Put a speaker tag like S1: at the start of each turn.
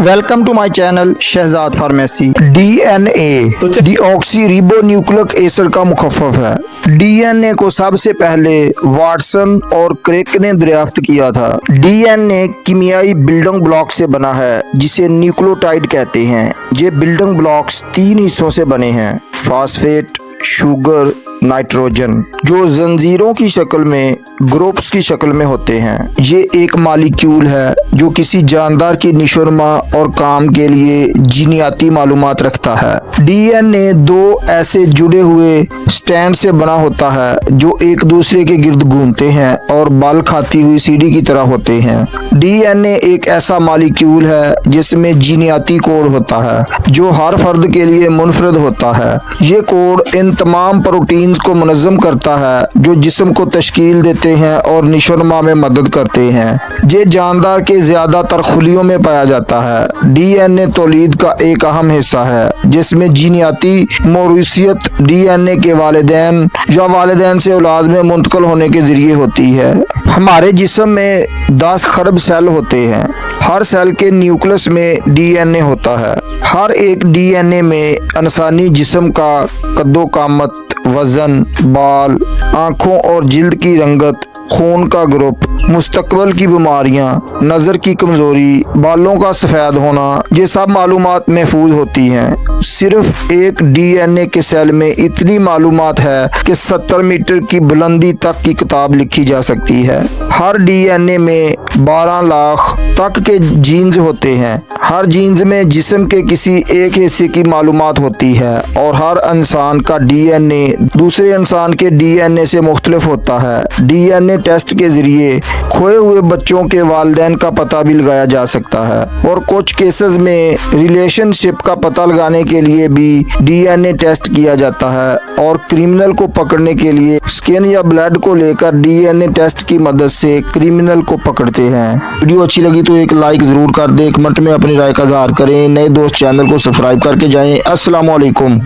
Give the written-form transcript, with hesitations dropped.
S1: Welcome to my channel Shahzad pharmacy. DNA deoxyribonucleic acid का मुखफ़फ़ है। DNA को सबसे पहले वाटसन और क्रेक ने दरियाफ्त किया था। डीएनए कीमियाई बिल्डिंग ब्लॉक से बना है जिसे न्यूक्लियोटाइड कहते हैं। ये बिल्डिंग ब्लॉक्स 3 हिस्सों से बने हैं, फास्फेट, शुगर, नाइट्रोजन, जो जंजीरों की शक्ल में ग्रुप्स की शक्ल में होते हैं। ये एक मॉलिक्यूल है जो किसी जानदार की निशोरमा और काम के लिए जीनियाती मालूमात रखता है। डीएनए 2 ऐसे जुड़े हुए स्टैंड से बना होता है जो एक दूसरे के गिर्द घूमते हैं और बाल खाती हुई सीढ़ी की तरह होते हैं। डीएनए एक ऐसा मॉलिक्यूल है जिसमें जीनियाती कोड होता है जो हर फर्द के लिए मुनफरद होता है। ये कोड इन तमाम प्रोटीन को मुनज़्ज़म करता है जो जिस्म को तश्कील देते हैं और निशोनमा में मदद करते हैं। ये जानदार के ज्यादातर खुलियों में पाया जाता है। डीएनए तौलीद का एक अहम हिस्सा है जिसमें जीनियाती मौरूसियत डीएनए के वालिदैन या वालिदैन से औलाद में मुंतकिल होने के जरिए होती है। हमारे जिस्म में 10 खरब सेल होते हैं। हर सेल के न्यूक्लियस में डीएनए होता है। हर एक डीएनए में इंसानी जिस्म का कद्दो-कामत, वजन, बाल, आँखों और जिल्द की रंगत, खून का ग्रुप, मुस्तकबिल की बीमारियां, नज़र की कमजोरी, बालों का सफ़ेद होना, ये सब मालूमात महफूज होती हैं। सिर्फ एक डीएनए के सेल में इतनी मालूमात है कि 70 मीटर की बुलंदी तक की किताब लिखी जा सकती है। हर डीएनए में 12 लाख तक के जीन्स होते हैं। हर जीन्स में जिस्म के किसी एक हिस्से की मालूमात होती है और हर इंसान का डीएनए दूसरे इंसान के डीएनए से मुख्तलिफ होता है। डीएनए टेस्ट के जरिए खोए हुए बच्चों के वालिदैन का पता भी लगाया जा सकता है और कुछ केसेस में रिलेशनशिप का पता लगाने के लिए भी डीएनए टेस्ट किया जाता है और क्रिमिनल को पकड़ने के लिए स्किन या ब्लड को लेकर डीएनए टेस्ट की मदद से क्रिमिनल को पकड़ते हैं। वीडियो अच्छी लगी तो एक लाइक जरूर कर दें, कमेंट में अपनी राय का इज़हार करें। नए दोस्त चैनल को सब्सक्राइब करके जाएं। अस्सलाम वालेकुम।